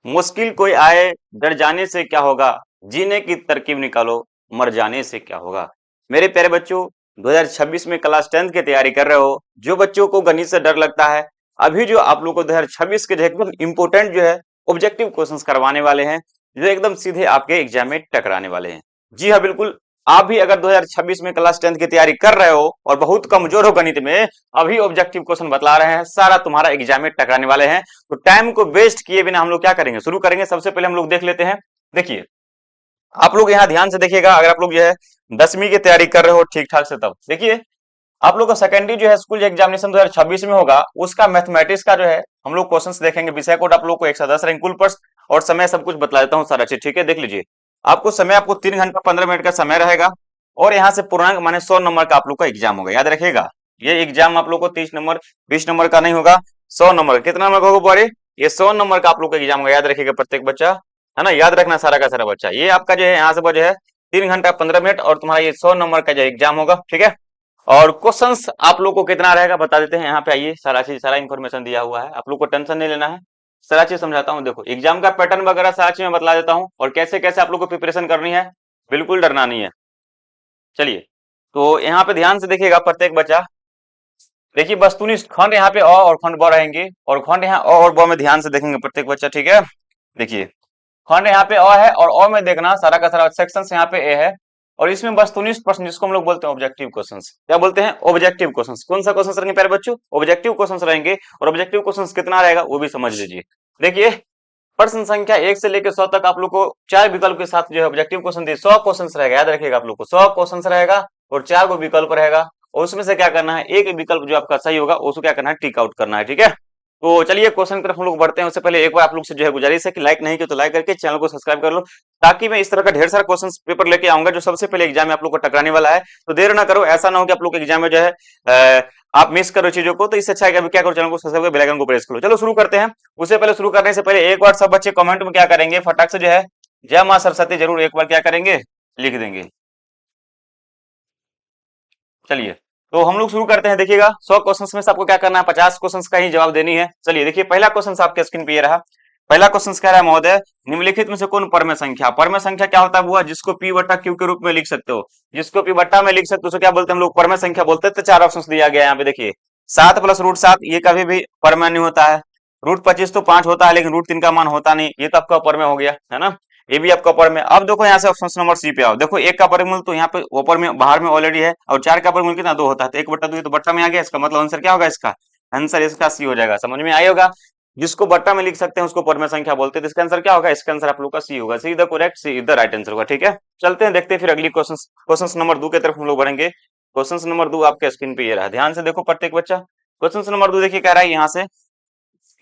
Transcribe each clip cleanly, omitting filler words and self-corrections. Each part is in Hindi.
मुश्किल कोई आए डर जाने से क्या होगा, जीने की तरकीब निकालो मर जाने से क्या होगा। मेरे प्यारे बच्चों, 2026 में क्लास 10 की तैयारी कर रहे हो, जो बच्चों को गणित से डर लगता है, अभी जो आप लोग को 2026 के जो एकदम इंपोर्टेंट जो है ऑब्जेक्टिव क्वेश्चंस करवाने वाले हैं, जो एकदम सीधे आपके एग्जाम में टकराने वाले हैं। जी हाँ, बिल्कुल। आप भी अगर 2026 में क्लास 10 की तैयारी कर रहे हो और बहुत कमजोर हो गणित में, अभी ऑब्जेक्टिव क्वेश्चन बतला रहे हैं, सारा तुम्हारा एग्जाम में टकराने वाले हैं। तो टाइम को वेस्ट किए बिना हम लोग क्या करेंगे, शुरू करेंगे। सबसे पहले हम लोग देख लेते हैं। देखिए, आप लोग यहाँ ध्यान से देखिएगा। अगर आप लोग जो है 10वीं की तैयारी कर रहे हो ठीक ठाक से, तब देखिए आप लोग का सेकेंडरी जो है स्कूल एग्जामिनेशन 2026 में होगा, उसका मैथमेटिक्स का जो है हम लोग क्वेश्चंस देखेंगे। विषय कोड आप लोग को 110 रहेंगे कुल प्रश्न, और समय सब कुछ बतला देता हूँ सारा चीज, ठीक है। देख लीजिए, आपको समय आपको 3 घंटा 15 मिनट का समय रहेगा, और यहाँ से पूर्णांक माने 100 नंबर का आप लोग का एग्जाम होगा। याद रखिएगा, ये एग्जाम आप लोग को 30 नंबर 20 नंबर का नहीं होगा, 100 नंबर। कितना नंबर का होगा बोरे, ये 100 नंबर का आप लोग का एग्जाम होगा। याद रखिएगा प्रत्येक बच्चा, है ना, याद रखना सारा का सारा बच्चा। ये आपका जो है यहाँ से जो है 3 घंटा 15 मिनट, और तुम्हारा ये 100 नंबर का जो एग्जाम होगा, ठीक है। और क्वेश्चंस आप लोग को कितना रहेगा बता देते हैं। यहाँ पे आइए, सारा चीज सारा इन्फॉर्मेशन दिया हुआ है, आप लोग को टेंशन नहीं लेना है, सारा चीज समझाता हूँ। देखो, एग्जाम का पैटर्न वगैरह सारा चीज मैं बतला देता हूँ, और कैसे कैसे आप लोग को प्रिपरेशन करनी है, बिल्कुल डरना नहीं है। चलिए, तो यहाँ पे ध्यान से देखिएगा प्रत्येक बच्चा। देखिए, वस्तुनिष्ठ खंड यहाँ पे अ और खंड ब रहेंगे, और खंड यहाँ अ और ब में ध्यान से देखेंगे प्रत्येक बच्चा, ठीक है। देखिए, खंड यहाँ पे अ है, और अ में देखना सारा का सारा सेक्शन यहाँ पे ए है, और इसमें वस्तुनिष्ठ प्रश्न, जिसको हम लोग बोलते हैं ऑब्जेक्टिव क्वेश्चंस। क्या बोलते हैं, ऑब्जेक्टिव क्वेश्चंस। कौन सा क्वेश्चंस रहेंगे प्यारे बच्चों, ऑब्जेक्टिव क्वेश्चंस रहेंगे। और ऑब्जेक्टिव क्वेश्चंस कितना रहेगा वो भी समझ लीजिए। देखिए, प्रश्न संख्या 1 से लेकर 100 तक आप लोग को 4 विकल्प के साथ जो है ऑब्जेक्टिव क्वेश्चन दिए, 100 क्वेश्चन रहेगा। याद रखिएगा, आप लोग को 100 क्वेश्चन रहेगा, और 4 गो विकल्प रहेगा, और उसमें से क्या करना है, एक विकल्प जो आपका सही होगा उसको क्या करना है, टिक आउट करना है, ठीक है। तो चलिए क्वेश्चन की तरफ हम लोग बढ़ते हैं। उससे पहले एक बार आप लोग से जो है गुजारिश है कि लाइक नहीं किया तो लाइक करके चैनल को सब्सक्राइब कर लो, ताकि मैं इस तरह का ढेर सारा क्वेश्चन पेपर लेके आऊंगा जो सबसे पहले एग्जाम में आप लोग को टकराने वाला है। तो देर ना करो, ऐसा ना हो कि आप लोग के एग्जाम में जो है आप मिस करो चीजों को। तो इससे अच्छा है कि अभी क्या करो, चैनल को सब्सक्राइब कर बेल आइकन को प्रेस करो। चलो शुरू करते हैं। उससे पहले, शुरू करने से पहले एक बार सब बच्चे कमेंट में क्या करेंगे, फटाक से जो है जय मां सरस्वती जरूर एक बार क्या करेंगे, लिख देंगे। चलिए, तो हम लोग शुरू करते हैं। देखिएगा, 100 क्वेश्चंस में से आपको क्या करना है, 50 क्वेश्चंस का ही जवाब देनी है। चलिए देखिए, पहला क्वेश्चन आपके स्क्रीन पे ये रहा। पहला क्वेश्चन कह रहा है, महोदय निम्नलिखित में से कौन परम संख्या। परम संख्या क्या होता है, वो जिसको पी बट्टा क्यू के रूप में लिख सकते हो, जिसको पी बट्टा में लिख सकते हो उसे क्या बोलते हैं हम लोग, परम संख्या बोलते हैं। तो 4 ऑप्शन दिया गया है यहाँ पे। देखिए, 7 प्लस रूट 7, ये कभी भी परम नहीं होता है। रूट 25 तो 5 होता है, लेकिन रूट 3 का मान होता नहीं, ये तो आपका परम हो गया, है ना। ये भी आपका ऊपर में। अब देखो यहाँ से ऑप्शन नंबर सी पे आओ। देखो, एक का वर्गमूल तो यहाँ पे ऊपर में बाहर में ऑलरेडी है, और 4 का वर्गमूल कितना, 2 होता है। तो 1/2 ये तो बट्टा में आ गया, इसका मतलब आंसर क्या होगा, इसका आंसर इसका सी हो जाएगा। समझ में आई होगा, जिसको बट्टा में लिख सकते हैं उसको परम संख्या बोलते हैं। तो इसका आंसर क्या होगा, इसका आंसर आप लोग का सी होगा। See the correct, see the right answer होगा, ठीक है। चलते हैं, देखते हैं फिर अगली क्वेश्चन नंबर 2 की तरफ हम लोग बढ़ेंगे। क्वेश्चन नंबर 2 आपके स्क्रीन पे ये रहा, ध्यान से देखो प्रत्येक बच्चा। क्वेश्चन नंबर 2 देखिए, कह रहा है यहाँ से,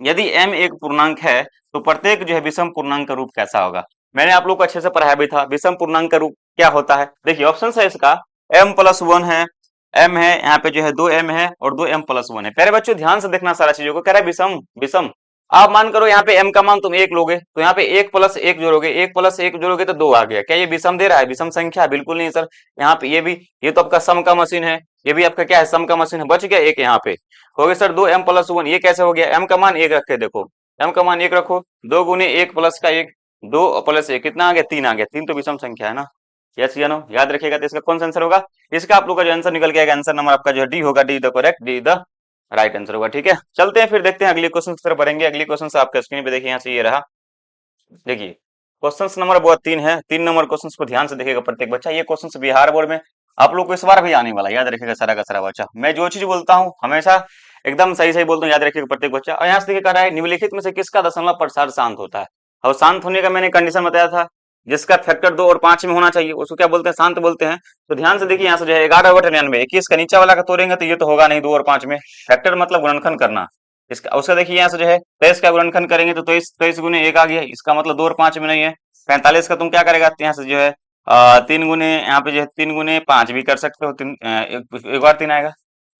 यदि m एक पूर्णांक है तो प्रत्येक जो है विषम पूर्णांक का रूप कैसा होगा। मैंने आप लोग को अच्छे से पढ़ाया भी था, विषम पूर्णांक का रूप क्या होता है। देखिए, ऑप्शन है इसका m+1 है, m है यहाँ पे जो है 2m है, और 2m+1 है। प्यारे बच्चों ध्यान से देखना सारा चीजों को, कह रहा है विषम विषम। आप मान करो यहाँ पे m का मान तुम 1 लोगे, तो यहाँ पे 1+1 जोड़ोगे, 1+1 जोड़ोगे तो 2 आ गया। क्या ये विषम दे रहा है, विषम संख्या, बिल्कुल नहीं सर। यहाँ पे ये भी, ये तो आपका सम का मशीन है, ये भी आपका क्या है, सम का मशीन है। बच गया एक यहाँ पे, हो गया सर 2m+1। ये कैसे हो गया, m का मान 1 रखे, देखो m का मान 1 रखो, 2 गुने 1 प्लस का 1, 2 प्लस 1 कितना आ गया, 3 आ गया। 3 तो विषम संख्या है ना, यस या नो, याद रखिएगा। तो इसका कौन सा आंसर होगा, इसका आप लोग का जो आंसर निकल के आएगा, आंसर नंबर आपका जो डी होगा, D the correct, D the right answer होगा, ठीक है। चलते हैं फिर देखते हैं अगले क्वेश्चन की तरफ बढ़ेंगे। अगली क्वेश्चन आपके स्क्रीन पे देखिए, यहाँ से ये रहा। देखिए, क्वेश्चन नंबर बहुत 3 है, 3 नंबर क्वेश्चन को ध्यान से देखिएगा प्रत्येक बच्चा। ये क्वेश्चन बिहार बोर्ड में आप लोग को इस बार भी आने वाला है, याद रखिएगा सारा का सारा बच्चा। मैं जो चीज बोलता हूँ हमेशा एकदम सही सही बोलता हूँ, याद रखिएगा प्रत्येक बच्चा। और यहाँ से देखिए, कह रहा है निम्नलिखित में से किसका दशमलव प्रसार शांत होता है। और शांत होने का मैंने कंडीशन बताया था, जिसका फैक्टर 2 और 5 में होना चाहिए उसको क्या बोलते हैं, शांत बोलते हैं। तो ध्यान से देखिए, यहाँ से जो है 11/99, 21 का नीचे वाला का तोड़ेंगे तो ये तो होगा नहीं 2 और 5 में। फैक्टर मतलब गुणनखंड करना। इसका उसका देखिए, यहाँ से जो है 23 का गुणनखंड करेंगे तो 23 23 गुने 1 आ गया, इसका मतलब 2 और 5 में नहीं है। 45 का तुम क्या करेगा, यहाँ से जो है 3 गुने, यहाँ पे जो है 3 गुने 5 भी कर सकते हो, एक बार 3 आएगा,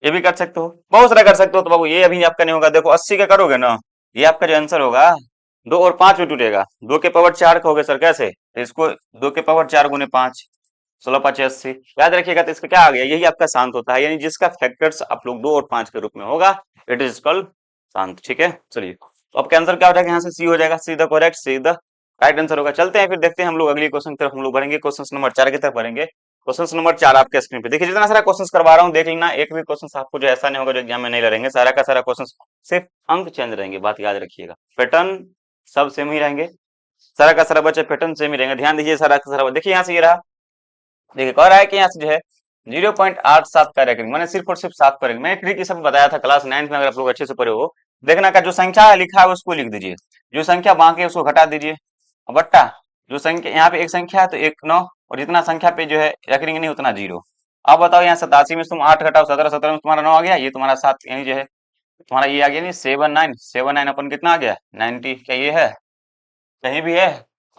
ये भी कर सकते हो, बहुत सारा कर सकते हो। तो बाबू ये अभी आपका नहीं होगा। देखो 80 का करोगे ना, ये आपका जो आंसर होगा 2 और 5 में टूटेगा, 2 के पावर 4 कहोगे सर कैसे, तो इसको 2 के पावर 4 गुने 5, 16×5 = 80, याद रखिएगा। तो इसका क्या आ गया, यही आपका शांत होता है, यानी जिसका फैक्टर्स आप लोग 2 और 5 के रूप में होगा, इट इज कॉल्ड शांत, ठीक है। चलिए तो अब आंसर क्या हो जाएगा, यहाँ से सी हो जाएगा, see the correct, see the right answer होगा। चलते हैं फिर देखते हैं हम लोग अगली क्वेश्चन की तरफ हम लोग बढ़ेंगे, क्वेश्चन नंबर 4 की तरफ बढ़ेंगे। क्वेश्चन नंबर 4 आपके स्क्रीन पे देखिए, जितना सारा क्वेश्चन करवा रहा हूँ देख लेना, एक भी क्वेश्चन आपको जो ऐसा नहीं होगा जो एग्जाम में नहीं लड़ेंगे, सारा का सारा क्वेश्चन सिर्फ अंक चेंज रहेंगे, बात याद रखिएगा, पैटर्न सब सेम ही रहेंगे, सारा का सारा बच्चे पैटर्न सेम ही रहेंगे, ध्यान दीजिए सारा का सारा। देखिए यहाँ से ये रहा, देखिए कह रहा है कि यहाँ से जो है 0.87 का रैंकिंग, मैंने सिर्फ और सिर्फ 7 पर, मैंने ट्रिक ये सब बताया था क्लास 9 में, अगर आप लोग अच्छे से पढ़े हो देखना का जो संख्या लिखा है उसको लिख दीजिए, जो संख्या बाकी है उसको घटा दीजिए, और बट्टा जो संख्या यहाँ पे एक संख्या है तो 1 9, और जितना संख्या पे जो है रैंकिंग नहीं उतना 0। अब बताओ यहाँ 87 में तुम 8 घटाओ 17, 17 में तुम्हारा 9 आ गया, ये तुम्हारा 7 यही जो है तुम्हारा ये आ गया नहीं 7 9 अपन कितना आ गया 90, क्या ये है कहीं भी है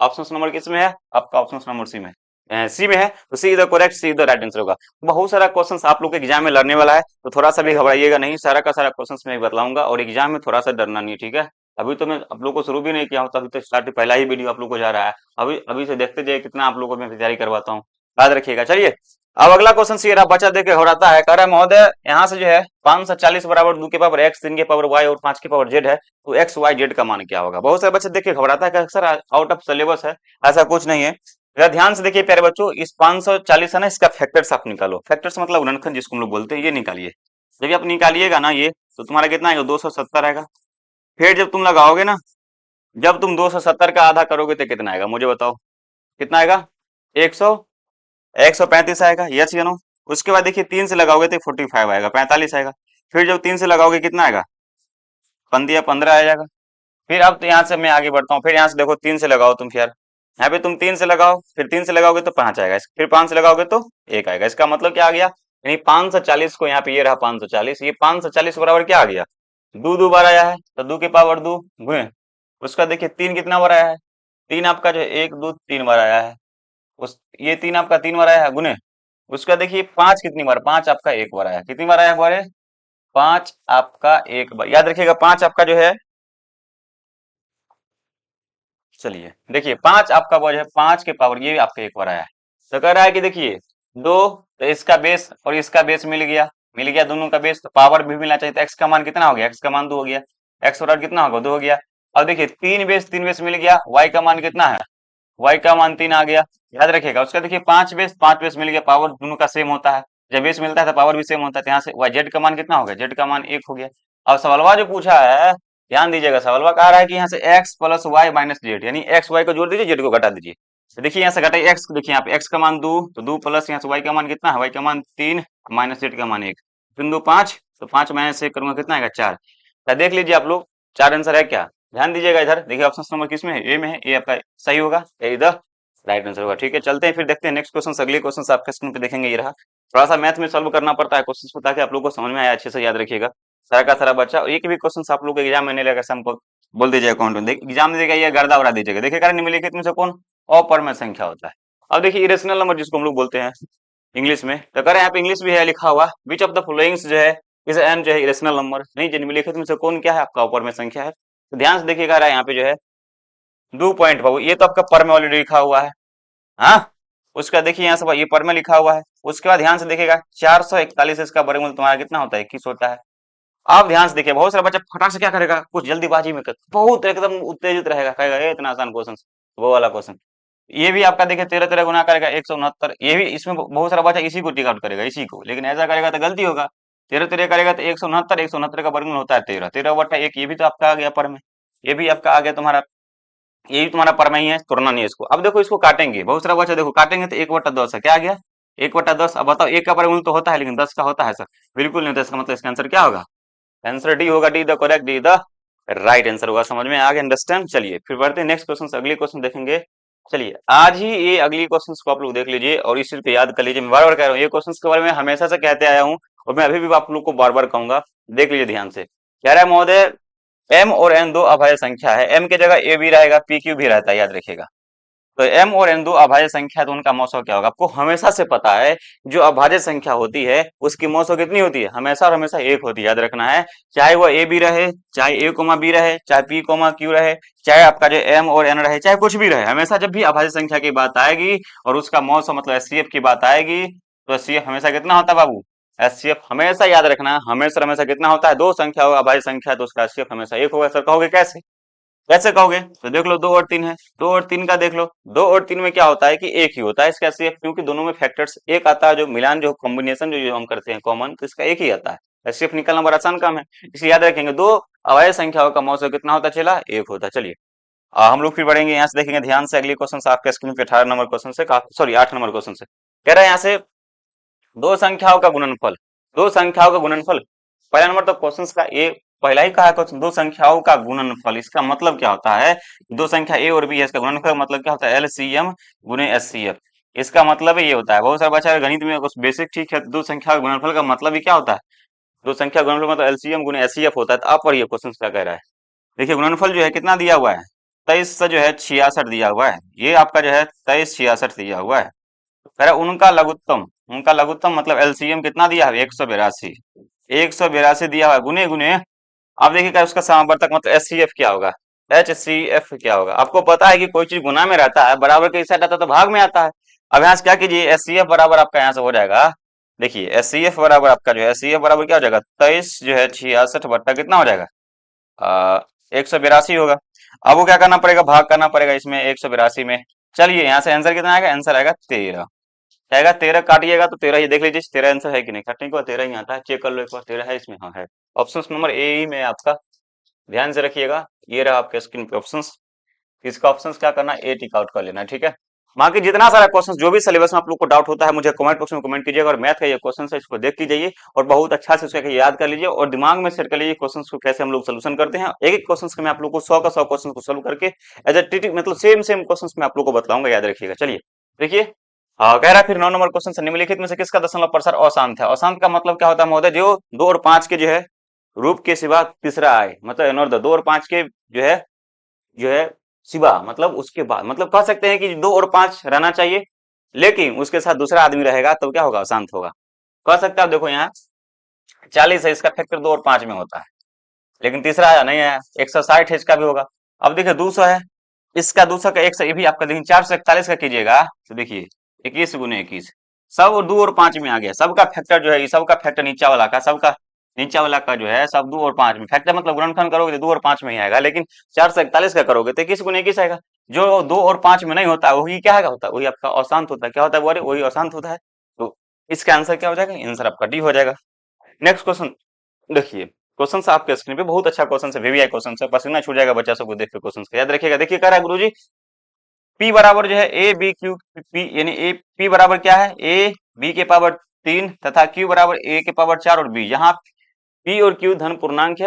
ऑप्शन नंबर किस में है, आपका ऑप्शन नंबर सी में, सी में है, तो C is the correct, C is the right answer होगा। बहुत सारा क्वेश्चन आप लोग के एग्जाम में लड़ने वाला है, तो थोड़ा सा भी घबराइएगा नहीं, सारा का सारा क्वेश्चन मैं बताऊंगा, और एग्जाम में थोड़ा सा डरना नहीं है, ठीक है। अभी तो मैं आप लोग को शुरू भी नहीं किया हूँ, अभी तो स्टार्ट पहला ही वीडियो आप लोग को जा रहा है, अभी अभी से देखते जाइए कितना आप लोगों को मैं तैयारी करवाता हूँ, याद रखिएगा। चलिए अब अगला क्वेश्चन ये रहा, बच्चा देख के घबराता है, कह रहा है महोदय यहाँ से जो है 540 बराबर 2 के पावर x, 3 के पावर y और 5 के पावर z है, तो x y z का मान क्या होगा। बहुत सारे बच्चे देख के घबराता है कि सर आउट ऑफ सिलेबस है, ऐसा कुछ नहीं है। जरा ध्यान से देखिए प्यारे बच्चों, इस 540 है ना, इसका फैक्टर्स आप निकालो, फैक्टर्स मतलब गुणनखंड जिसको हम लोग बोलते हैं, ये निकालिए। जब आप निकालिएगा ना ये, तो तुम्हारा कितना आएगा 270 आएगा। फिर जब तुम लगाओगे ना, जब तुम 270 का आधा करोगे तो कितना आएगा मुझे बताओ, कितना आएगा 100, 135 आएगा, यस या नो। उसके बाद देखिए 3 से लगाओगे तो 45 आएगा, 45 आएगा। फिर जब 3 से लगाओगे कितना आएगा 15 आ जाएगा। फिर अब तो यहाँ से मैं आगे बढ़ता हूँ, फिर यहाँ से देखो 3 से लगाओ तुम, फिर यहाँ पे तुम 3 से लगाओ, फिर 3 से लगाओगे तो 5 आएगा, फिर 5 से लगाओगे तो 1 आएगा। इसका मतलब क्या आ गया, यानी 540 को यहाँ पे ये रहा 540, ये 540 बराबर क्या आ गया, 2 बार आया है, तो 2 के पावर 2 गुणे, उसका देखिए 3 कितना बार आया है, 3 आपका जो 1 2 3 बार आया है, उस ये 3 आपका 3 बार आया है गुणे, उसका देखिए 5 कितनी बार, 5 आपका 1 बार आया, कितनी बार आया बार, 5 आपका 1 बार, याद रखिएगा 5 आपका जो है, चलिए देखिए 5 आपका वो है 5 के पावर ये आपका 1 बार आया है। तो कह रहा है कि देखिए 2, तो इसका बेस और इसका बेस मिल गया दोनों का बेस, तो पावर भी मिलना चाहिए, तो एक्स का मान कितना हो गया, एक्स का मान 2 हो गया, एक्स बराबर कितना होगा 2 हो गया। अब देखिए 3 बेस मिल गया, वाई का मान कितना है, वाई का मान 3 आ गया, याद रखिएगा। उसका देखिए 5 बेस मिल गया, पावर दोनों का सेम होता है, जब बेस मिलता है तो पावर भी सेम होता है, तो यहाँ से वाई जेड का मान कितना हो गया, जेड का मान 1 हो गया। अब सवालवा जो पूछा है, ध्यान दीजिएगा, सवालवा कह रहा है कि यहाँ से x plus Y minus Z, यानी एक्स वाई को जोड़ दीजिए, जेड को घटा दीजिए। तो देखिए यहाँ से घटाइए एक्स, देखिए यहाँ पे एक्स का मान 2, तो 2 प्लस यहाँ से वाई का मान कितना है, वाई का मान 3 माइनस जेड का मान 1, 3 2 5, तो 5 माइनस 1 करूंगा कितना आएगा 4। क्या देख लीजिए आप लोग 4 आंसर है क्या, ध्यान दीजिएगा इधर, देखिए ऑप्शन नंबर किस में है, ए में है, ये आपका सही होगा, ये इधर राइट आंसर होगा। ठीक है, चलते हैं फिर देखते हैं नेक्स्ट क्वेश्चन, अगले क्वेश्चन आपके स्क्रीन पे देखेंगे, ये रहा। थोड़ा सा मैथ में सॉल्व करना पड़ता है क्वेश्चन को, ताकि आप लोग को समझ में आए, अच्छे से याद रखिएगा, सारा का सारा बच्चा, एक भी क्वेश्चन आप लोग के एग्जाम में नहीं लगा, हमको बोल दीजिएगा अकाउंट में, एग्जाम देगा ये गर्दा उड़ा दीजिएगा। देखिए कारण निम्नलिखित में से कौन अपरमेय संख्या होता है। अब देखिए इरेशनल नंबर जिसको हम लोग बोलते हैं इंग्लिश में, तो करें यहाँ पे इंग्लिश भी है लिखा हुआ, विच ऑफ द फॉलोइंग्स जो है इस एन जो है इरेशनल नंबर, नहीं निम्नलिखित में से कौन क्या है आपका अपरमेय संख्या है। तो ध्यान से देखिएगा यहाँ पे जो है 2 पॉइंट बाबू, ये तो आपका पर में ऑलरेडी लिखा हुआ है, हाँ। उसका देखिए यहाँ से ये पर में लिखा हुआ है, उसके बाद ध्यान से देखिएगा 441 इसका वर्गमूल तुम्हारा कितना होता है 21 होता है। आप ध्यान से देखिए, बहुत सारा बच्चा फटाक से क्या करेगा, कुछ जल्दीबाजी में बहुत एकदम उत्तेजित रहेगा, कहेगा ये इतना आसान क्वेश्चन, वो वाला क्वेश्चन। ये भी आपका देखिए 13 13 गुना करेगा 169, ये भी इसमें बहुत सारा बच्चा इसी को टिक आउट करेगा, इसी को, लेकिन ऐसा करेगा तो गलती होगा। 13 13 करेगा तो 169, 169 का वर्गमूल होता है 13, 13 बटा 1, ये भी तो आपका आ गया पर में, ये भी आपका आ गया तुम्हारा, ये भी तुम्हारा पर में ही है, तोड़ना नहीं है इसको। अब देखो इसको काटेंगे, बहुत सारा बच्चा देखो काटेंगे तो 1/10 है, क्या आ गया 1/10। अब बताओ 1 का वर्गमूल तो होता है लेकिन 10 का होता है सर, बिल्कुल नहीं होता, इसका मतलब इसका आंसर क्या होगा, आंसर डी होगा, D the correct, D the right answer होगा। समझ में आ गया, अंडरस्टैंड। चलिए फिर बढ़ते हैं नेक्स्ट क्वेश्चन, अगले क्वेश्चन देखेंगे। चलिए आज ही ये अगली क्वेश्चन को आप लोग देख लीजिए और इस चीज को याद कर लीजिए, मैं बार बार कह रहा हूँ, ये क्वेश्चन के बारे में हमेशा से कहते आया हूँ और मैं अभी भी आप लोग को बार बार कहूंगा, देख लीजिए ध्यान से। कह रहा है महोदय एम और एन दो अभाज्य संख्या है, एम की जगह ए भी रहेगा, पी क्यू भी रहता है, याद रखिएगा। तो एम और एन दो अभाज्य संख्या, तो उनका मौसो क्या होगा, आपको हमेशा से पता है जो अभाज्य संख्या होती है उसकी मौसो कितनी होती है, हमेशा और हमेशा एक होती है, याद रखना है। चाहे वो ए भी रहे, चाहे ए कोमा बी रहे, चाहे पी कोमा क्यू रहे, चाहे आपका जो एम और एन रहे, चाहे कुछ भी रहे, हमेशा जब भी अभाज्य संख्या की बात आएगी और उसका मौसो मतलब एचसीएफ की बात आएगी, तो एचसीएफ हमेशा कितना होता है बाबू, एचसीएफ हमेशा याद रखना, हमेशा हमेशा कितना होता है, दो संख्या होगा, अभाज्य संख्या है तो उसका एचसीएफ हमेशा एक होगा। सर कहोगे कैसे, कैसे कहोगे, तो देख लो 2 और 3 है, 2 और 3 का देख लो, 2 और 3 में क्या होता है कि एक ही होता है इसका एचसीएफ, क्योंकि दोनों में फैक्टर्स एक आता है, जो मिलान जो कॉम्बिनेशन जो हम करते हैं कॉमन, तो इसका एक ही आता है। एचसीएफ निकालना बड़ा आसान काम है, इसलिए याद रखेंगे दो अवयव संख्याओं का मौजूद कितना होता चला, एक होता। चलिए हम लोग फिर बढ़ेंगे, यहाँ से देखेंगे ध्यान से अगली क्वेश्चन आपके स्क्रीन पे 18 नंबर क्वेश्चन से, सॉरी 8 नंबर क्वेश्चन से कह रहा है यहाँ से दो संख्याओं का गुणनफल, दो संख्याओं का गुणनफल। पहला नंबर तो क्वेश्चन का ए पहला ही कहा है क्वेश्चन, दो संख्याओं का गुणनफल, इसका मतलब क्या होता है, दो संख्या ए और बी है, इसका गुणनफल का मतलब क्या होता है, एलसीएम गुने एचसीएफ। इसका मतलब ये होता है, बहुत सारे बच्चा गणित में कुछ बेसिक ठीक है, दो संख्या का गुणनफल का मतलब ही क्या होता है, दो संख्या का गुणनफल मतलब एलसीएम गुने एचसीएफ होता है। तो आप पढ़िए क्वेश्चन क्या कह रहा है, देखिए गुणनफल जो है कितना दिया हुआ है, 23 से जो है 66 दिया हुआ है, ये आपका जो है 23 66 दिया हुआ है। कह रहा है उनका लघुत्तम, उनका लघुत्तम मतलब एलसीएम कितना दिया है, 182, 182 दिया हुआ है, गुने गुने। अब देखिए उसका समावर्तक मतलब एचसीएफ क्या होगा, एचसीएफ क्या होगा। आपको पता है कि कोई चीज गुना में रहता है, बराबर के साइड आता है तो भाग में आता है। अब यहाँ से क्या कीजिए, एचसीएफ बराबर आपका यहाँ से हो जाएगा, देखिए एचसीएफ बराबर आपका जो है, एचसीएफ बराबर क्या हो जाएगा, 23 जो है 66 बट्टा कितना हो जाएगा, 182 होगा। अब वो क्या करना पड़ेगा, भाग करना पड़ेगा इसमें 182 में। चलिए यहाँ से आंसर कितना आएगा, आंसर आएगा 13 आएगा, 13 काटिएगा तो 13 ही देख लीजिए 13 आंसर है कि नहीं, काटने के बाद 13 ही आता है, चेक कर लो एक बार 13 है इसमें, हाँ है। ऑप्शन नंबर ए ही में आपका, ध्यान से रखिएगा, ये रहा आपके स्क्रीन पे ऑप्शंस। इसका ऑप्शंस क्या करना है, ए टिक आउट कर लेना है, ठीक है। बाकी जितना सारा क्वेश्चन जो भी सिलेबस में आप लोग को डाउट होता है, मुझे कमेंट बॉक्स में कमेंट कीजिएगा, और मैथ का ये क्वेश्चन है इसको देख लीजिए और बहुत अच्छा से उसका याद कर लीजिए और दिमाग में सेट कर लीजिए क्वेश्चन को कैसे हम लोग सोल्यूशन करते हैं। एक एक क्वेश्चन में आप लोग को 100 का 100 क्वेश्चन को सोल्व करके एज ए टीटी मतलब सेम सेम क्वेश्चन में आप लोग को बताऊंगा, याद रखिएगा। चलिए देखिए, कह रहा है फिर 9 नंबर क्वेश्चन से, निम्नलिखित में से किसका दशमलव प्रसार अशांत है। अशांत का मतलब क्या होता है महोदय, जो 2 और 5 के जो है रूप के सिवा तीसरा आए, मतलब इनऑर्डर 2 और 5 के जो है सिवा मतलब उसके बाद, मतलब कह सकते हैं कि 2 और 5 रहना चाहिए, लेकिन उसके साथ दूसरा आदमी रहेगा तो क्या होगा, अशांत होगा। कह सकते हैं आप, देखो यहाँ 40 है, इसका फैक्टर 2 और 5 में होता है, लेकिन तीसरा आया नहीं आया, 160 है इसका भी होगा। अब देखिए 200 है, इसका 200 का 100 ये भी आपका, लेकिन 441 का कीजिएगा तो देखिए 21 गुने 21, सब 2 और 5 में आ गया, सबका फैक्टर जो है, सबका फैक्टर नीचा वाला का, सबका नीचा वाला का जो है सब 2 और 5 में, फैक्टर मतलब गुणनफल करोगे तो 2 और 5 में ही आएगा, लेकिन 441 का करोगे तो 21 गुने 21 आएगा। जो 2 और 5 में नहीं होता वही क्या होता है, वही आपका अशांत होता है। क्या होता है, वही अशांत होता है। तो इसका आंसर क्या हो जाएगा, आंसर आपका डी हो जाएगा। नेक्स्ट क्वेश्चन देखिए, क्वेश्चन आपके स्क्रीन पे बहुत अच्छा क्वेश्चन है, वीवीआई क्वेश्चन है, पसीना छूट जाएगा बच्चा सबको देख के क्वेश्चन का, याद रखिएगा। देखिए कह रहा है गुरुजी P बराबर जो है ए बी क्यू पी, यानी ए पी बराबर क्या है, ए बी के पावर 3 तथा Q बराबर ए के पावर 4 और बी, यहाँ P और Q धन पूर्णांक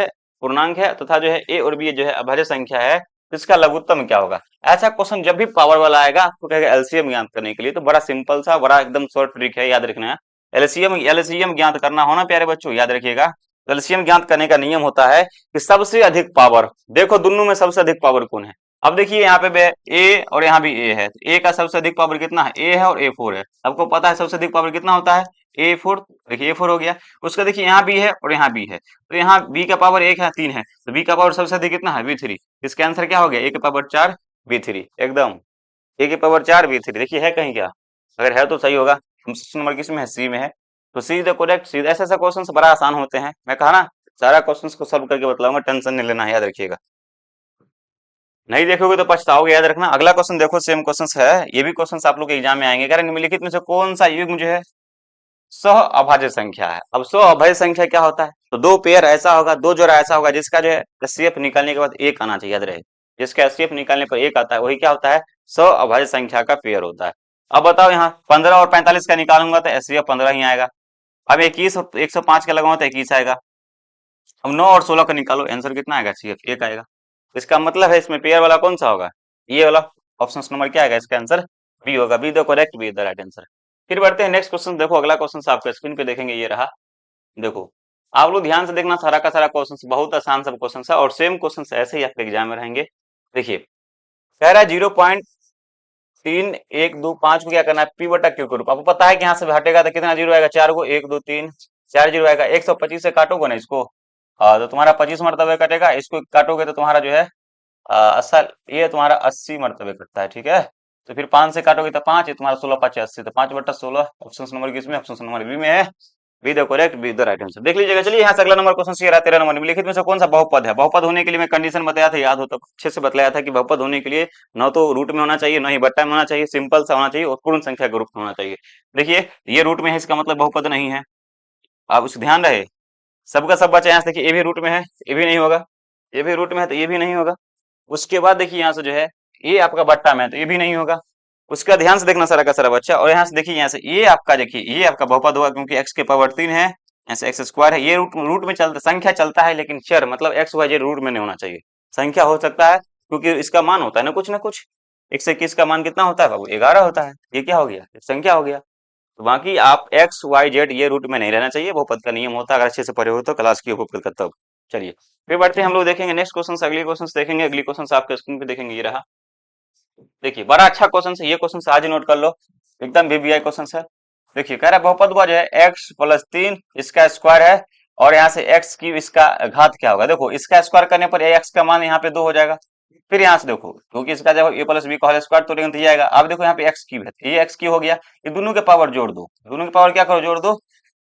है तथा जो है ए और बी जो है अभाज्य संख्या है, तो इसका लघुत्तम क्या होगा। ऐसा क्वेश्चन जब भी पावर वाला आएगा तो कहेगा एलसीएम ज्ञात करने के लिए, तो बड़ा सिंपल सा बड़ा एकदम शॉर्ट ट्रिक है, याद रखना है। एलसीएम ज्ञात करना होना प्यारे बच्चों, याद रखिएगा। एलसीएम ज्ञात करने का नियम होता है कि सबसे अधिक पावर, देखो दोनों में सबसे अधिक पावर कौन है। अब देखिए यहाँ पे ए और यहाँ भी ए है, तो ए का सबसे अधिक पावर कितना है, ए है और ए 4 है। आपको पता है सबसे अधिक पावर कितना होता है, ए 4, देखिए ए 4 हो गया। उसका देखिए यहाँ बी है और यहाँ बी है, तो यहाँ बी का पावर 1 है 3 है, तो बी का पावर सबसे अधिक कितना है, बी 3। इसका आंसर क्या हो गया, ए के पावर 4 बी 3, एकदम ए के पावर 4 बी 3। देखिए है कहीं क्या, अगर है तो सही होगा। नंबर किस में है, सी में है, तो सी द करेक्ट। सी ऐसे ऐसे क्वेश्चन बड़ा आसान होते हैं, मैं कहा ना सारा क्वेश्चन को सॉल्व करके बताऊंगा, टेंशन नहीं लेना है, याद रखिएगा। नहीं देखोगे तो पछताओगे, याद रखना। अगला क्वेश्चन देखो, सेम क्वेश्चन है, ये भी क्वेश्चन आप लोग के एग्जाम में आएंगे। कह रहे निम्नलिखित में से कौन सा युग्म जो है सह अभाज्य संख्या है। अब सह अभाज्य संख्या क्या होता है, तो दो पेयर ऐसा होगा, दो जोड़ा ऐसा होगा जिसका जो है एचसीएफ निकालने के बाद एक आना चाहिए, याद रहे। जिसका एचसीएफ निकालने पर एक आता है वही क्या होता है, सह अभाज्य संख्या का पेयर होता है। अब बताओ यहाँ 15 और 45 का निकालूंगा तो एचसीएफ 15 ही आएगा। अब 21 105 का लगाऊंगा तो 21 आएगा। अब 9 और 16 का निकालो, आंसर कितना आएगा, एचसीएफ 1 आएगा। इसका मतलब है इसमें पेयर वाला कौन सा होगा, ये वाला। ऑप्शन नंबर क्या आएगा, इसका आंसर बी होगा, be the correct, be the right answer. फिर बढ़ते हैं नेक्स्ट क्वेश्चन। देखो अगला क्वेश्चन आपके स्क्रीन पे देखेंगे, ये रहा। देखो आप लोग ध्यान से देखना, सारा का सारा क्वेश्चन बहुत आसान सब क्वेश्चन है और सेम क्वेश्चन ऐसे ही आपके एग्जाम में रहेंगे। देखिए कह रहा है 0.3125 को क्या करना है, पी बटा क्यू के रूप। आपको पता है कि यहाँ से हटेगा तो कितना जीरो आएगा, 4 को 1 2 3 4 जीरो आएगा। 125 से काटोगे ना इसको, तो तुम्हारा 25 मरतबे कटेगा, इसको काटोगे तो तुम्हारा जो है असल ये तुम्हारा 80 मरतबे कटता है, ठीक है। तो फिर 5 से काटोगे तो 5, ये तुम्हारा 16 5 80, तो 5 बटा 16। ऑप्शन नंबर किसमें, ऑप्शन नंबर बी में है। Be the correct, be the right answer. देख लीजिएगा। चलिए यहाँ से अगला नंबर क्वेश्चन ये रहा 13 नंबर। निम्नलिखित में से कौन सा बहुपद है? बहुपद होने के लिए मैं कंडीशन बताया था, याद हो तो अच्छे से बताया था कि बहुपद होने के लिए न तो रूट में होना चाहिए, न ही बट्टा में होना चाहिए, सिंपल सा होना चाहिए और पूर्ण संख्या के रूप में होना चाहिए। देखिए ये रूट में है, इसका मतलब बहुपद नहीं है। आप उस ध्यान रहे, सबका सब बचा। यहाँ से देखिए ए भी रूट में है, ये भी नहीं होगा। ये भी रूट में है तो ये भी नहीं होगा। उसके बाद देखिए यहाँ से जो है ये आपका बट्टा में है तो ये भी नहीं होगा। उसका ध्यान से देखना सारा का सारा बच्चा। और यहाँ से देखिए, यहाँ से ये आपका देखिए ये आपका बहुपद होगा क्योंकि एक्स के पावर 3 है, यहाँ से एक्स स्क्वायर है। ये रूट रूट में चलता संख्या चलता है, लेकिन चर मतलब एक्स वाई जेड रूट में नहीं होना चाहिए। संख्या हो सकता है क्योंकि इसका मान होता है ना कुछ। 121 का मान कितना होता है बाबू? 11 होता है। ये क्या हो गया? संख्या हो गया। तो बाकी आप एक्स वाई जेड ये रूट में नहीं रहना चाहिए, बहुपद का नियम होता है। अगर अच्छे से पढ़े हो तो क्लास की बहुपद का तब। चलिए फिर बढ़ते हैं, हम लोग देखेंगे नेक्स्ट क्वेश्चन। अगले क्वेश्चन देखेंगे, अगली क्वेश्चन आपके स्क्रीन पे देखेंगे। ये रहा, देखिए बड़ा अच्छा क्वेश्चन है ये। क्वेश्चन आज ही नोट कर लो, एकदम वीवीआई क्वेश्चन है। देखिए कह रहा है बहुपद हुआ जो है एक्स प्लस 3 इसका स्क्वायर है, और यहाँ से एक्स की इसका घात क्या होगा? देखो इसका स्क्वायर करने पर एक्स का मान यहाँ पे 2 हो जाएगा। फिर यहाँ से देखो क्योंकि इसका जब ए प्लस बी का होल स्क्वायर तो लेकिन आएगा। अब देखो यहाँ पे एक्स क्यूब है, ये एक्स क्यूब हो गया। ये दोनों के पावर जोड़ दो, दोनों के पावर क्या करो? जोड़ दो।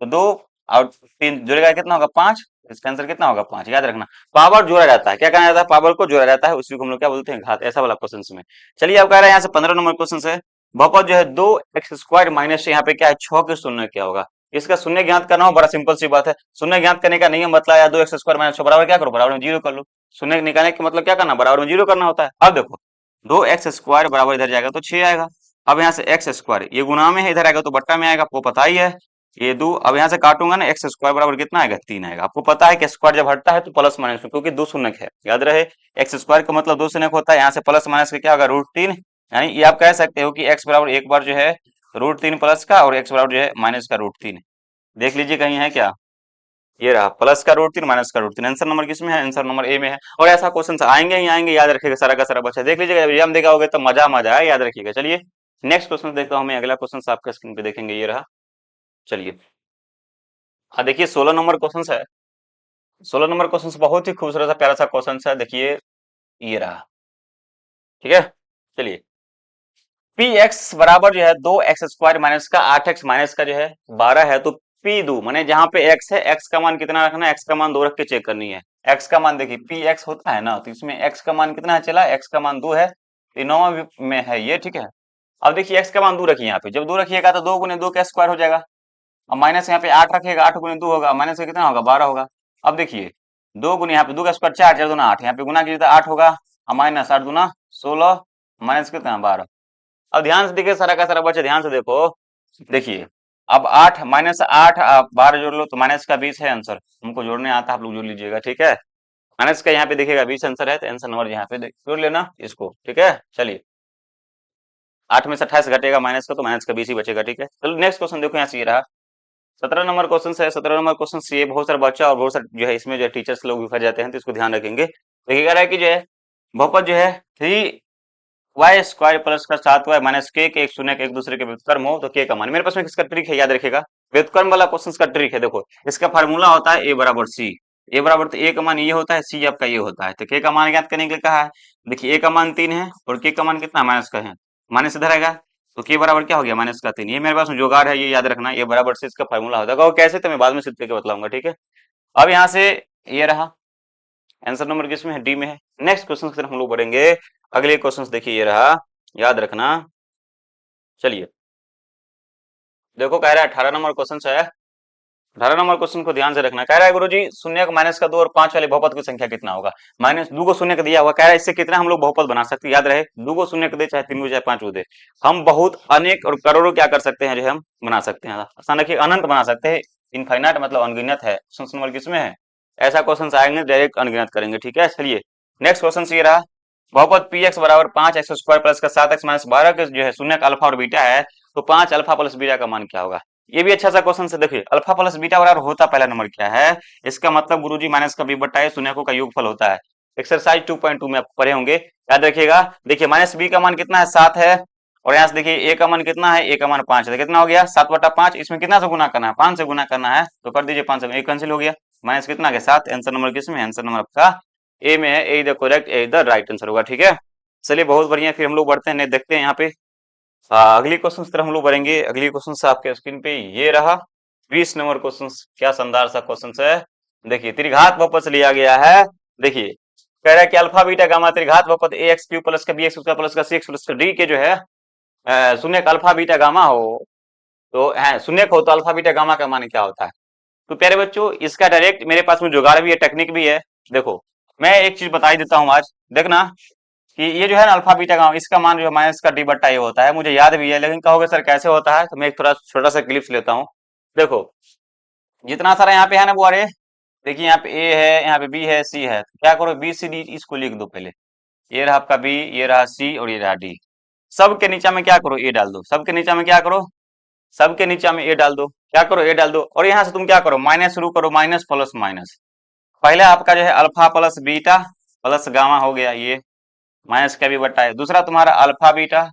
तो 2 और 3 जुड़ेगा कितना होगा? 5। इसका आंसर कितना होगा? 5। याद रखना पावर जोड़ा जाता है। क्या कहना जाता है? पावर को जोड़ा जाता है, उसी को हम लोग क्या बोलते हैं? घात। ऐसा वाला क्वेश्चन में। चलिए अब कह रहे हैं यहाँ से 15 नंबर क्वेश्चन है। बहुपद जो है 2x² माइनस से यहाँ पे क्या है 6 के शून्य क्या होगा? इसका शून्य ज्ञात करना हो, बड़ा सिंपल सी बात है। शून्य ज्ञात करने का नियम बतलाया है 2x² माइनस 6 बराबर क्या करो? बराबर में 0 कर लो। शून्य निकालने का मतलब क्या करना? बराबर में 0 करना होता है। अब देखो 2x² बराबर इधर जाएगा तो 6 आएगा। अब यहाँ से x² ये गुणा में है, इधर आएगा तो बट्टा में आएगा, आपको पता ही है। ये 2 अब यहाँ से काटूंगा ना, x² बराबर कितना आएगा? 3 आएगा। आपको पता है कि स्क्वायर जब हटता है तो प्लस माइनस में, क्योंकि 2 शून्य है, याद रहे। x² का मतलब 2 शून्य होता है। यहाँ से प्लस माइनस का क्या होगा? √3। यानी ये आप कह सकते हो कि x बराबर एक बार जो है √3 प्लस का, और x बराबर जो है माइनस का √3। देख लीजिए कहीं है क्या? ये रहा प्लस का √3 माइनस का √3। आंसर नंबर किसमें है? आंसर नंबर ए में है। और ऐसा क्वेश्चन आएंगे ही आएंगे, याद रखिएगा सारा का सारा बच्चा। देख लीजिएगा एग्जाम देखा होगा तो मजा मजा है, याद रखिएगा। चलिए नेक्स्ट क्वेश्चन देखता हूँ मैं। अगला क्वेश्चन आपका स्क्रीन पे देखेंगे, ये रहा। चलिए हाँ देखिए 16 नंबर क्वेश्चन है। 16 नंबर क्वेश्चन बहुत ही खूबसूरत सा प्यारा सा क्वेश्चन है। देखिए ये रहा, ठीक है। चलिए पी एक्स बराबर जो है 2x² माइनस का 8x माइनस का जो है 12 है। तो पी दो माने जहां पे x है, x का मान कितना रखना है? x का मान 2 रख के चेक करनी है। x का मान देखिए पी एक्स होता है ना, तो इसमें x का मान कितना है? चला x का मान 2 है, तो 9 में है ये, ठीक है। अब देखिए x का मान 2 रखिए, यहाँ पे जब 2 रखिएगा तो 2 गुने 2 का स्क्वायर हो जाएगा। अब माइनस यहाँ पे 8 रखिएगा, 8 गुने 2 होगा, माइनस का कितना होगा? 12 होगा। अब देखिए 2 गुने यहाँ पे 2 का स्क्वायर 4, 4 दूना 8, यहाँ पे गुना कीजिए तो 8 होगा, और माइनस 8 दूना 16, माइनस कितना? 12। अब ध्यान से देखिए सारा का सारा बच्चा, ध्यान से देखो। देखिए अब 8 माइनस 8 आप 12 जोड़ लो तो माइनस का 20 है आंसर। हमको जोड़ने आता है, आप लोग जोड़ लीजिएगा, ठीक है। माइनस का यहाँ पे देखिएगा 20 आंसर है, तो आंसर नंबर यहाँ पे जोड़ लेना इसको, ठीक है। चलिए 8 में से 28 घटेगा माइनस का, तो माइनस का 20 ही बचेगा, ठीक है। चलो नेक्स्ट क्वेश्चन देखो, यहाँ से ये रहा 17 नंबर क्वेश्चन है। 17 नंबर क्वेश्चन से बहुत सारे बच्चा और बहुत सारे जो है इसमें जो है टीचर्स लोग भी फंस जाते हैं, तो इसको ध्यान रखेंगे। देखिए कह रहा है कि जो है बहुपद जो है 3y² प्लस का 7y माइनस के एक शून्य के एक दूसरे के व्युत्क्रम हो तो के का मान। मेरे पास में किसका ट्रिक है, याद रखिएगा। व्युत्क्रम वाला क्वेश्चन का ट्रिक है। देखो इसका फार्मूला होता है ए बराबर सी। ए बराबर तो ए का मान ये होता है, सी आपका ये होता है। तो के का मान ज्ञात करने के लिए कहा है। देखिए ए का मान 3 है और के का मान कितना? माइनस का है। माइनस इधर आएगा तो के बराबर क्या हो गया? माइनस का 3। ये मेरे पास में जुगाड़ है, ये याद रखना। ए बराबर से इसका फार्मूला होता है, और कैसे तो मैं बाद में सिद्ध करके बतलाऊंगा, ठीक है। अब यहाँ से ये रहा आंसर नंबर किसमें है? डी में है। नेक्स्ट क्वेश्चन की तरफ हम लोग बढ़ेंगे। अगले क्वेश्चन देखिए ये रहा, याद रखना। चलिए देखो कह रहा है 18 नंबर क्वेश्चन है। 18 नंबर क्वेश्चन को ध्यान से रखना। कह रहा है गुरुजी शून्य का माइनस का 2 और 5 वाले बहुपद की संख्या कितना होगा? माइनस 2 को शून्य का दिया हुआ, कह रहा है इससे कितना हम लोग बहुपद बना सकते हैं? याद रहे 2 को शून्य का दे, चाहे 3 को चाहे 5 को दे, हम बहुत अनेक और करोड़ों क्या कर सकते हैं, जो हम बना सकते हैं। आसान रखिए, अनंत बना सकते हैं। इनफाइनाइट मतलब अनगिनत है। क्वेश्चन नंबर किसमें है? ऐसा क्वेश्चन आएंगे डायरेक्ट अनगिनत करेंगे, ठीक है। चलिए नेक्स्ट क्वेश्चन ये रहा, बहुपद पी एक्स बराबर 5x² प्लस का 7x माइनस 12 के जो है शून्य का अल्फा और बीटा है, तो 5 अल्फा प्लस बीटा का मान क्या होगा? ये भी अच्छा सा क्वेश्चन से। देखिए अल्फा प्लस बीटा बराबर होता पहला नंबर क्या है? इसका मतलब गुरुजी माइनस का बी बट्टा है शून्य का योगफल होता है। एक्सरसाइज 2.2 में आप पढ़े होंगे, याद रखिएगा। देखिए माइनस बी का मान कितना है? 7 है, और यहाँ से देखिए ए का मान कितना है? ए का मान 5 है, तो कितना हो गया? 7/5। इसमें कितना से गुना करना है? 5 से गुना करना है, तो कर दीजिए 5 से, एक कैंसिल हो गया। माइनस कितना गया? 7। आंसर नंबर किसमें है? आंसर नंबर आपका ए में है। A the correct, A the right answer होगा, ठीक है। चलिए बहुत बढ़िया, फिर हम लोग बढ़ते हैं, देखते हैं यहाँ पे अगली क्वेश्चन की तरफ हम लोग बढ़ेंगे। अगली क्वेश्चन से आपके स्क्रीन पे ये रहा, 20 नंबर क्वेश्चन, क्या शानदार सा क्वेश्चन है। देखिए त्रिघात बहुपद लिया गया है। देखिए कह रहा है कि अल्फा बीटा गामा त्रिघात बहुपद ए एक्स क्यू प्लस का बी एक्स प्लस का सी एक्स प्लस का डी के जो है शून्य का अल्फा बीटा गामा हो, तो है शून्य हो तो अल्फा बीटा गामा का मान क्या होता है। तो प्यारे बच्चों इसका डायरेक्ट मेरे पास में जुगाड़ भी है, टेक्निक भी है। देखो मैं एक चीज बता ही देता हूँ आज, देखना कि ये जो है ना अल्फा बीटा गामा, इसका मान जो है माइनस का डी बट्टा ये होता है, मुझे याद भी है। लेकिन कहोगे सर कैसे होता है, तो मैं एक थोड़ा छोटा सा क्लिप्स लेता हूँ। देखो जितना सारा यहाँ पे है ना वो, अरे देखिए यहाँ पे ए है, यहाँ पे बी है, सी है, तो क्या करो बी सी डी इसको लिख दो पहले। ये रहा आपका बी, ये रहा सी और ये रहा डी। सबके नीचे में क्या करो ए डाल दो, सबके नीचे में क्या करो, सबके नीचे में ए डाल दो, क्या करो ए डाल दो। और यहाँ से तुम क्या करो माइनस शुरू करो, माइनस प्लस माइनस। पहले आपका जो है alpha plus beta plus gamma हो गया, ये माइनस का भी बट्टा है। दूसरा तुम्हारा अल्फा बीटा,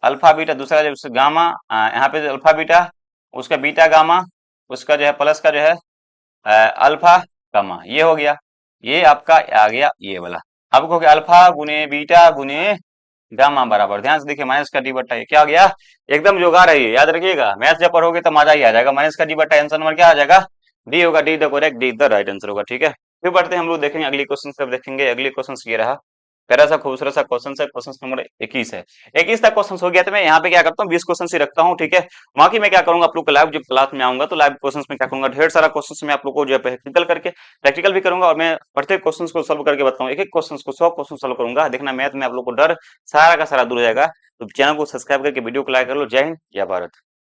अल्फा बीटा दूसरा जो गामा, यहाँ पे जो अल्फा बीटा उसका बीटा गामा, उसका जो है प्लस का जो है अल्फा गामा, ये हो गया। ये आपका आ गया ये वाला। अब कहोगे अल्फा गुने बीटा गुने गामा बराबर, ध्यान से देखिए माइनस का डी बट्टा, ये क्या हो गया, एकदम जोगाड़ है ये, याद रखिएगा। मैथ जब पढ़ोगे तो मजा ही आ जाएगा। माइनस का डी बट्टा आंसर नंबर क्या आ जाएगा, डी होगा, D the correct, D the right answer होगा। ठीक है, फिर बढ़ते हैं हम लोग देखेंगे अगली क्वेश्चन, सब देखेंगे अगली क्वेश्चन ये रहा। प्यारा सा खूबसूरत सा क्वेश्चन है, क्वेश्चन नंबर 21 है। 21 तक क्वेश्चन हो गया, तो मैं यहाँ पे क्या करता हूँ 20 क्वेश्चन ही रखता हूँ। ठीक है, बाकी मैं क्या करूंगा आप लोग को लाइव जब क्लास में आऊंगा तो लाइव क्वेश्चन में क्या करूंगा, ढेर सारा क्वेश्चन में आप लोग को जो है प्रैक्टिकल करके प्रैक्टिकल भी करूंगा, और मैं प्रत्येक क्वेश्चन को सोल्व करके बताऊंगा। एक एक क्वेश्चन को 100 क्वेश्चन सोल्व करूंगा। देखना मैथ में आप लोग को डर सारा का सारा दूर हो जाएगा। तो चैनल को सब्सक्राइब करके वीडियो को लाइक कर लो। जय हिंद, जय भारत।